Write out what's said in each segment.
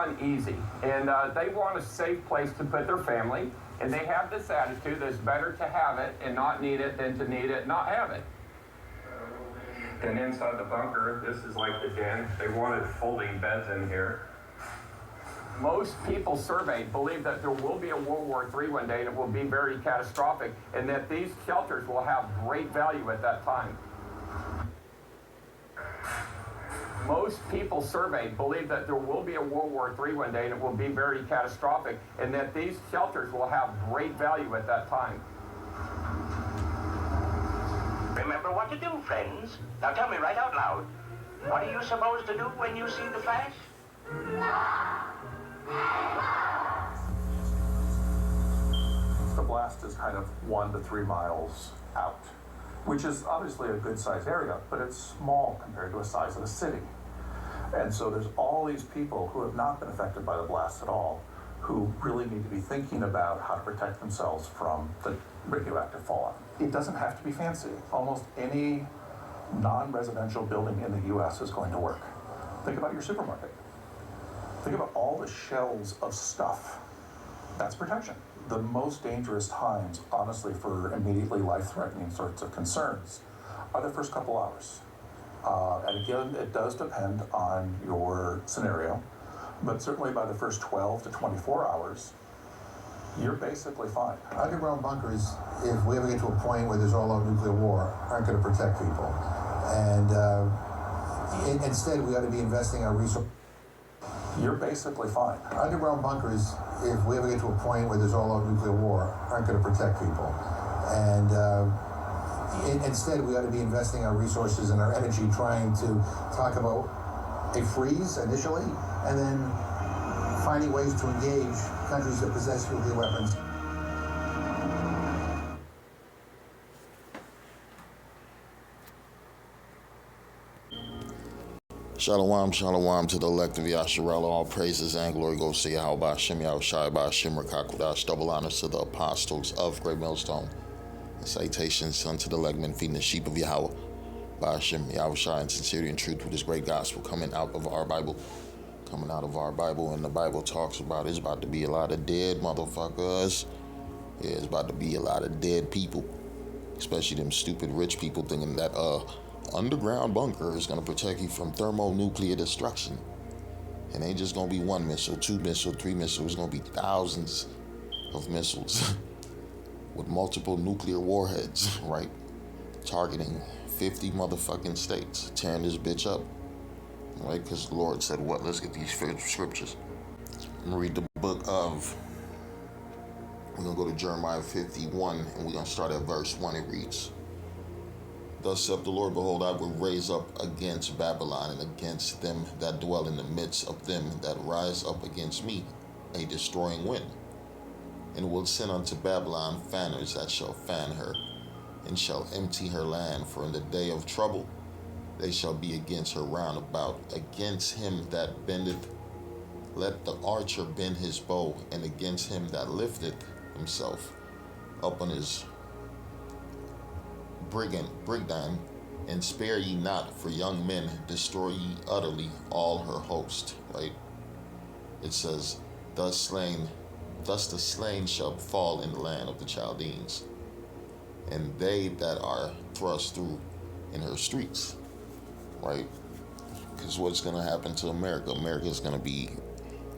uneasy, and they want a safe place to put their family, and they have this attitude that it's better to have it and not need it than to need it and not have it. And inside the bunker, this is like the den. They wanted folding beds in here. Most people surveyed believe that there will be a World War III one day and it will be very catastrophic, and that these shelters will have great value at that time. Most people surveyed believe that there will be a World War III one day and it will be very catastrophic, and that these shelters will have great value at that time. Remember what to do, friends. Now tell me right out loud. What are you supposed to do when you see the flash? The blast is kind of 1 to 3 miles out, which is obviously a good sized area, but it's small compared to the size of a city. And so there's all these people who have not been affected by the blast at all, who really need to be thinking about how to protect themselves from the radioactive fallout. It doesn't have to be fancy. Almost any non-residential building in the US is going to work. Think about your supermarket. Think about all the shelves of stuff. That's protection. The most dangerous times, honestly, for immediately life-threatening sorts of concerns are the first couple hours. And again, it does depend on your scenario, but certainly by the first 12 to 24 hours, you're basically fine. Underground bunkers, if we ever get to a point where there's all-out nuclear war, aren't going to protect people. And instead, we ought to be investing our resources. You're basically fine. Underground bunkers, if we ever get to a point where there's all-out nuclear war, aren't going to protect people. And instead, we ought to be investing our resources and our energy trying to talk about a freeze initially, and then finding ways to engage countries that possess nuclear weapons. Shalom, shalom to the elect of Yasharella. All praises and glory goes to Yahweh Hashem, Yahushai B'Hashem, Rakakudash. Double honors to the apostles of Great Millstone. And salutations unto the elect men feeding the sheep of Yahweh B'Hashem, Yahushai, in sincerity and truth with this great gospel coming out of our Bible. Coming out of our Bible, and the Bible talks about it's about to be a lot of dead motherfuckers. Yeah, it's about to be a lot of dead people. Especially them stupid rich people thinking that underground bunker is going to protect you from thermonuclear destruction. It ain't just going to be 1 missile, 2 missiles, 3 missiles. It's going to be thousands of missiles with multiple nuclear warheads, right? Targeting 50 motherfucking states, tearing this bitch up, right? Because the Lord said what? Let's get these scriptures. I'm going to read the book of, we're going to go to Jeremiah 51, and we're going to start at verse 1. It reads, Thus saith the Lord, behold, I will raise up against Babylon and against them that dwell in the midst of them that rise up against me a destroying wind, and will send unto Babylon fanners that shall fan her, and shall empty her land. For in the day of trouble they shall be against her round about. Against him that bendeth, let the archer bend his bow, and against him that lifteth himself up on his brigand, and spare ye not, for young men destroy ye utterly all her host. Right? It says, thus the slain shall fall in the land of the Chaldeans, and they that are thrust through in her streets. Right? Because what's going to happen to America? America is going to be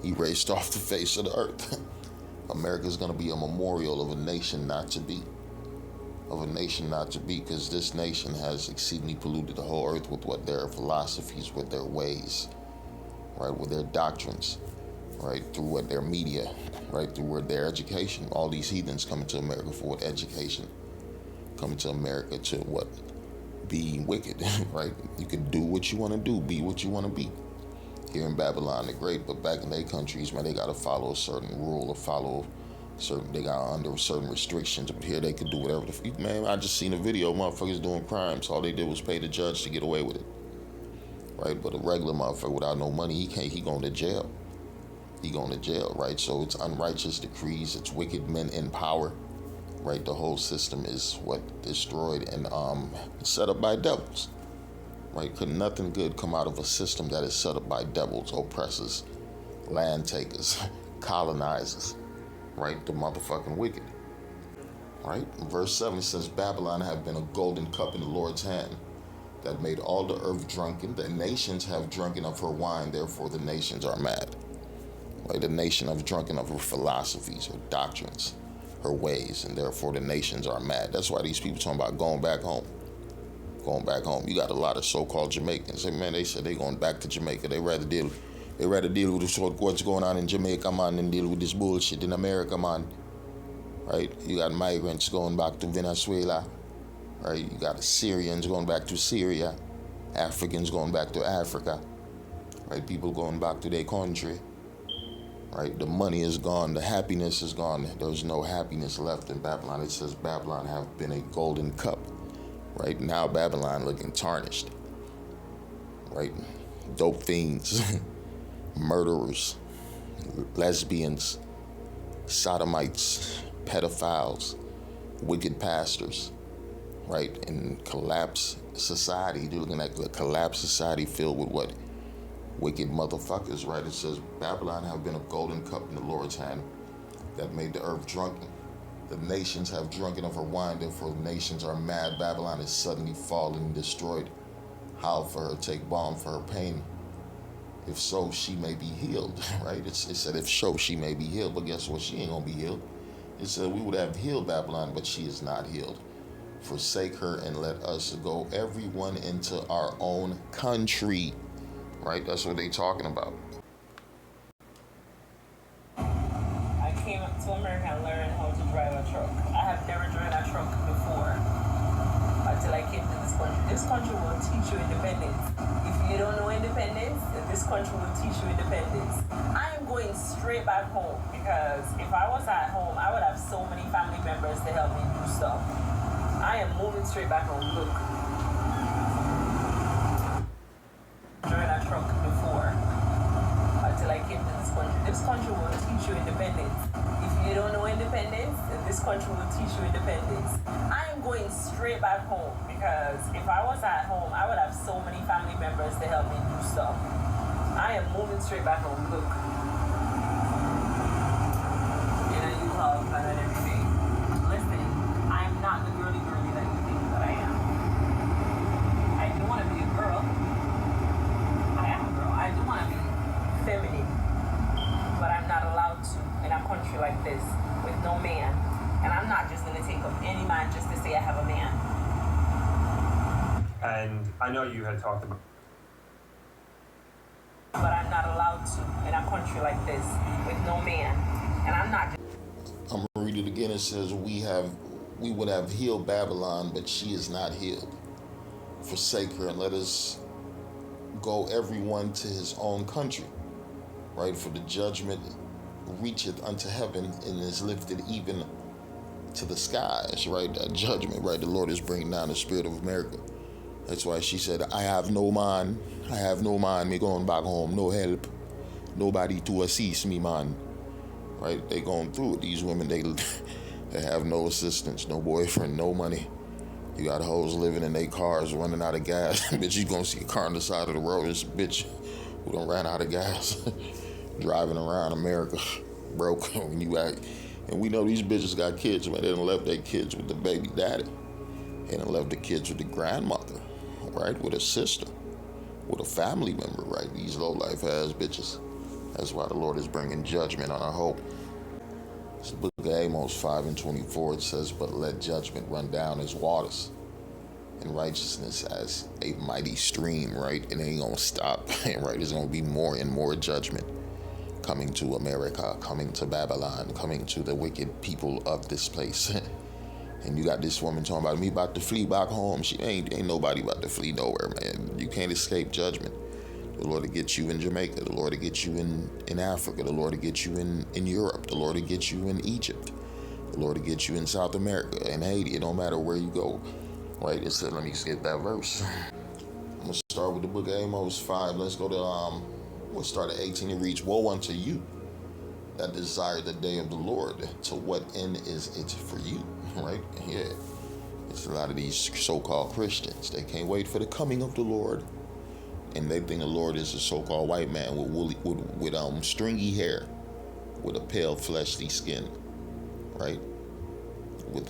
erased off the face of the earth. America is going to be a memorial of a nation not to be. Because this nation has exceedingly polluted the whole earth with what their philosophies, with their ways, right, with their doctrines, right, through what their media, right, through what their education. All these heathens coming to America for what? Education. Coming to America to what? Be wicked, right? You can do what you want to do, be what you want to be. Here in Babylon, they're great, but back in their countries, man, they got to follow a certain rule or follow certain, they got under certain restrictions. But here they could do whatever the man. I just seen a video of motherfuckers doing crimes. All they did was pay the judge to get away with it, right? But a regular motherfucker without no money, he can't. He going to jail. Right? So it's unrighteous decrees. It's wicked men in power, right? The whole system is what destroyed and set up by devils, right? Could nothing good come out of a system that is set up by devils, oppressors, land takers, colonizers, right? The motherfucking wicked, right? Verse 7 says, Babylon have been a golden cup in the Lord's hand that made all the earth drunken. The nations have drunken of her wine, therefore the nations are mad. Right? The nation have drunken of her philosophies, her doctrines, her ways, and therefore the nations are mad. That's why these people talking about going back home. Going back home. You got a lot of so-called Jamaicans. Man, they said they going back to Jamaica. They rather deal with what's going on in Jamaica, man, than deal with this bullshit in America, man. Right? You got migrants going back to Venezuela. Right? You got Syrians going back to Syria. Africans going back to Africa. Right? People going back to their country. Right? The money is gone. The happiness is gone. There's no happiness left in Babylon. It says Babylon have been a golden cup. Right? Now Babylon looking tarnished. Right? Dope fiends. Murderers. Lesbians. Sodomites. Pedophiles. Wicked pastors. Right? In collapsed society. You're looking at a collapsed society filled with what? Wicked motherfuckers, right? It says, Babylon have been a golden cup in the Lord's hand that made the earth drunken. The nations have drunken of her wine, therefore the nations are mad. Babylon is suddenly fallen and destroyed. Howl for her, take balm for her pain. If so, she may be healed, right? It said, if so, she may be healed. But guess what? She ain't gonna be healed. It said, we would have healed Babylon, but she is not healed. Forsake her and let us go, everyone into our own country. Right? That's what they talking about. I came to America and learned how to drive a truck. I have never driven a truck before until I came to this country. This country will teach you independence. If you don't know independence, this country will teach you independence. I am going straight back home because if I was at home, I would have so many family members to help me do stuff. I am moving straight back home. Look. Driven a truck before until I came to this country. This country will teach you independence. If you don't know independence, this country will teach you independence. I am going straight back home because if I was at home, I would have so many family members to help me do stuff. I am moving straight back home. Look. In a new house and everything. Listen, I am not the girly that you think that I am. I do want to be a girl. I do want to be feminine, but I'm not allowed to in a country like this with no man. And I'm not just going to take up any man just to say I have a man. And I know you had talked about... But I'm not allowed to in a country like this with no man. And I'm not just... I'm going to read it again. It says, we would have healed Babylon, but she is not healed. Forsake her and let us go everyone to his own country, right? For the judgment reacheth unto heaven and is lifted even to the skies, right? That judgment, right? The Lord is bringing down the spirit of America. That's why she said, I have no man, me going back home, no help, nobody to assist me, man, right? They going through it. These women, they have no assistance, no boyfriend, no money. You got hoes living in their cars, running out of gas. Bitch, you gonna see a car on the side of the road. This bitch who done ran out of gas, driving around America, broke. When you act, and we know these bitches got kids, man. They done left their kids with the baby daddy. They done left the kids with the grandmother, right? With a sister, with a family member, right? These low life ass bitches. That's why the Lord is bringing judgment on our hope. It's the book of Amos 5:24. It says, but let judgment run down as waters and righteousness as a mighty stream, right? It ain't gonna stop, right? There's gonna be more and more judgment coming to America, coming to Babylon, coming to the wicked people of this place. And you got this woman talking about me about to flee back home. She ain't nobody about to flee nowhere, man. You can't escape judgment. The Lord will get you in Jamaica. The Lord will get you in Africa. The Lord will get you in Europe. The Lord will get you in Egypt. The Lord will get you in South America and Haiti. It don't matter where you go, right? It said, let me get that verse. I'm going to start with the book of Amos 5. Let's go to, we'll start at 18. It reads, woe unto you that desire the day of the Lord. To what end is it for you, right? Yeah. It's a lot of these so-called Christians. They can't wait for the coming of the Lord. and they think the Lord is a so-called white man with stringy hair, with a pale fleshly skin, right? With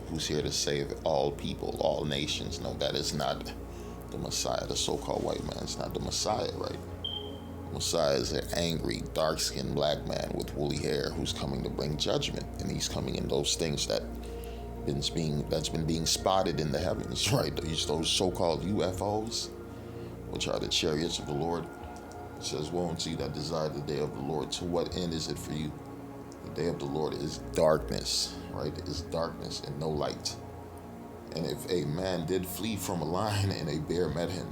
who's here to save all people, all nations. No, that is not the Messiah. The so-called white man is not the Messiah, right? Messiah is an angry, dark-skinned black man with woolly hair who's coming to bring judgment, and he's coming in those things that's been being spotted in the heavens, right? Those so-called UFOs, which are the chariots of the Lord. It says, "Woe unto you that desire the day of the Lord. To what end is it for you? The day of the Lord is darkness," right? It's darkness and no light. And if a man did flee from a lion and a bear met him,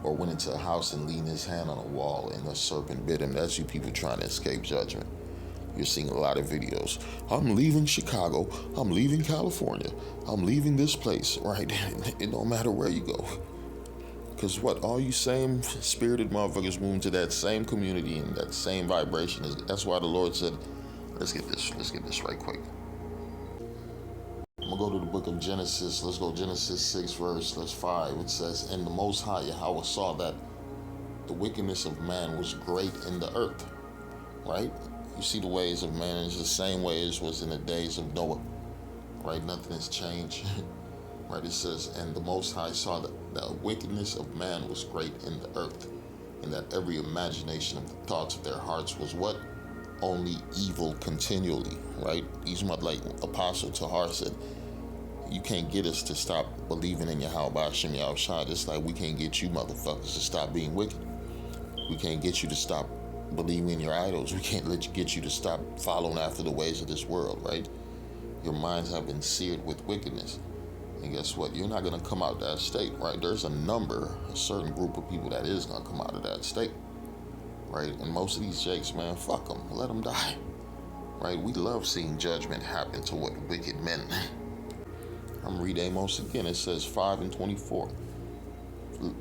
or went into a house and leaned his hand on a wall and a serpent bit him, that's you people trying to escape judgment. You're seeing a lot of videos. I'm leaving Chicago. I'm leaving California. I'm leaving this place, right? It don't matter where you go. Because all you same spirited motherfuckers move into that same community and that same vibration. That's why the Lord said, let's get this right quick. I'm going to go to the book of Genesis. Let's go Genesis 6 verse 5. It says, "And the Most High Yahweh saw that the wickedness of man was great in the earth." Right? You see the ways of man is the same way as was in the days of Noah. Right? Nothing has changed. Right? It says, "And the Most High saw that the wickedness of man was great in the earth, and that every imagination of the thoughts of their hearts was" what? "Only evil continually." Right? He's like Apostle Tahar said, you can't get us to stop believing in Yahweh Hashem Yahushua, just like we can't get you motherfuckers to stop being wicked. We can't get you to stop believing in your idols. We can't get you to stop following after the ways of this world, right? Your minds have been seared with wickedness. And guess what? You're not going to come out of that state, right? There's a certain group of people that is going to come out of that state, right? And most of these jakes, man, fuck them. Let them die, right? We love seeing judgment happen to what wicked men. I'm read Amos again. It says 5:24.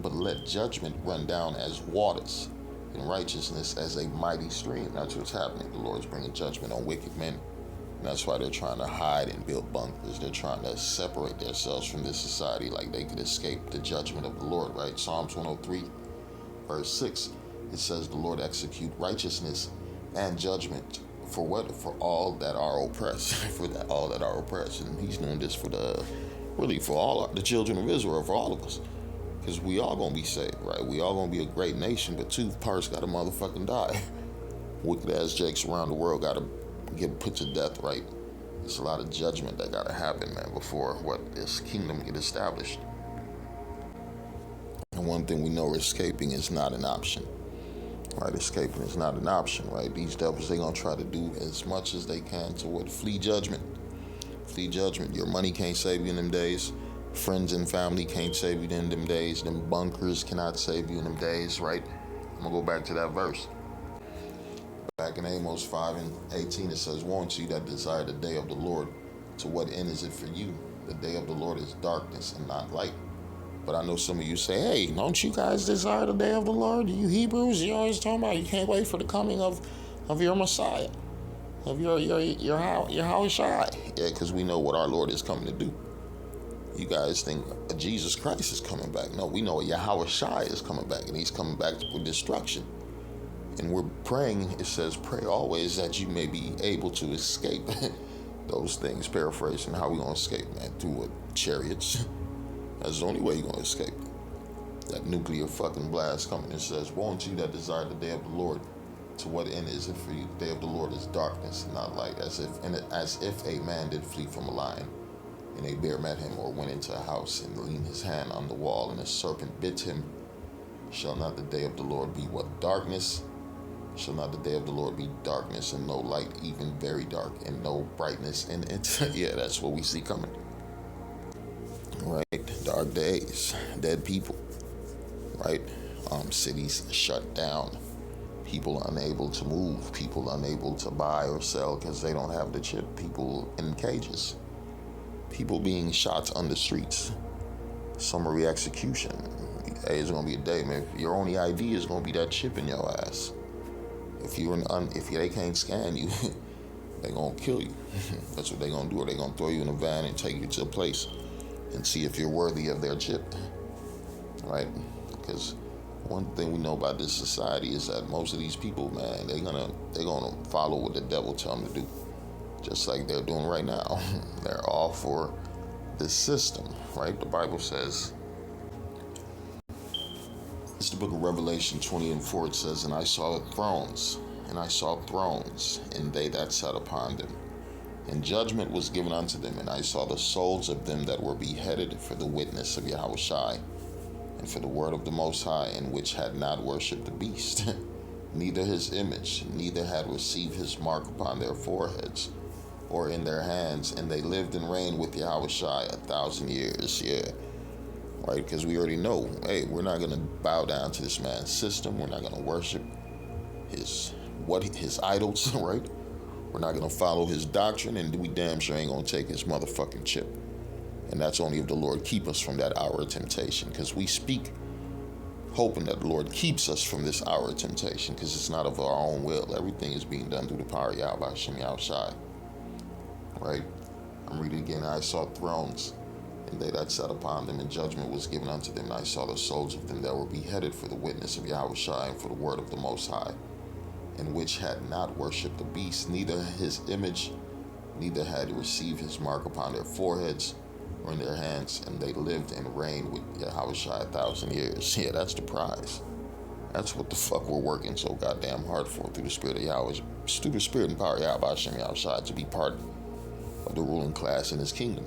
"But let judgment run down as waters, and righteousness as a mighty stream." That's what's happening. The Lord's bringing judgment on wicked men. And that's why they're trying to hide and build bunkers. They're trying to separate themselves from this society like they could escape the judgment of the Lord, right? Psalms 103, verse 6. It says, "The Lord execute righteousness and judgment." For what? For all that are oppressed. All that are oppressed. And he's doing this for all the children of Israel, for all of us. Because we all gonna be saved, right? We all gonna be a great nation, but two parts gotta motherfucking die. Wicked ass jakes around the world gotta get put to death, right? There's a lot of judgment that gotta happen, man, before this kingdom get established. And one thing we know, escaping is not an option. Right, escaping is not an option, right? These devils, they gonna try to do as much as they can to flee judgment. Flee judgment. Your money can't save you in them days. Friends and family can't save you in them days. Them bunkers cannot save you in them days, right? I'm gonna go back to that verse. Back in Amos 5:18, it says, "Woe unto you that desire the day of the Lord. To what end is it for you? The day of the Lord is darkness and not light." But I know some of you say, "Hey, don't you guys desire the day of the Lord? You Hebrews, you always talking about you can't wait for the coming of your Messiah, of your Yahushua." Yeah, because we know what our Lord is coming to do. You guys think Jesus Christ is coming back. No, we know Yahushua is coming back, and he's coming back with destruction. And we're praying, it says, "Pray always that you may be able to escape." Those things, paraphrasing, how we going to escape, man? Through chariots. That's the only way you're going to escape. That nuclear fucking blast coming. It says, "Woe unto you that desire the day of the Lord. To what end is it for you? The day of the Lord is darkness, not light. As if a man did flee from a lion, and a bear met him, or went into a house and leaned his hand on the wall, and a serpent bit him. Shall not the day of the Lord be what? Darkness? Shall not the day of the Lord be darkness, and no light, even very dark, and no brightness in it?" Yeah, that's what we see coming. Right? Dark days, dead people, right? Cities shut down, people unable to move, people unable to buy or sell because they don't have the chip, people in cages, people being shot on the streets, summary execution. Hey, it's gonna be a day, man. Your only ID is gonna be that chip in your ass. If they can't scan you, they gonna kill you. That's what they gonna do. Or they gonna throw you in a van and take you to a place and see if you're worthy of their chip, right? Because One thing we know about this society is that most of these people, man, they're gonna follow what the devil tell them to do, just like they're doing right now. They're all for this system, right? The Bible says, it's the book of Revelation 20:4. It says, "And I saw thrones, and they that sat upon them. And judgment was given unto them, and I saw the souls of them that were beheaded for the witness of Yahushai, and for the word of the Most High, and which had not worshipped the beast, neither his image, neither had received his mark upon their foreheads, or in their hands, and they lived and reigned with Yahushai 1,000 years." Yeah, right? Because we already know, hey, we're not going to bow down to this man's system. We're not going to worship his idols, right? We're not going to follow his doctrine, and we damn sure ain't going to take his motherfucking chip. And that's only if the Lord keep us from that hour of temptation, because we speak hoping that the Lord keeps us from this hour of temptation, because it's not of our own will. Everything is being done through the power of Yahweh Hashem Yahushai. Right? I'm reading again. "I saw thrones, and they that sat upon them, and judgment was given unto them. And I saw the souls of them that were beheaded for the witness of Yahushai, and for the word of the Most High, and which had not worshipped the beast, neither his image, neither had received his mark upon their foreheads or in their hands, and they lived and reigned with Yahushua 1,000 years." Yeah, that's the prize. That's what the fuck we're working so goddamn hard for, through the spirit of Yahweh, through the spirit and power of Yahweh Hashem Yahushua, to be part of the ruling class in his kingdom.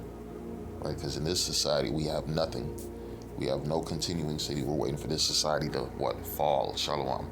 Right? Because in this society, we have nothing. We have no continuing city. We're waiting for this society to, fall. Shalom.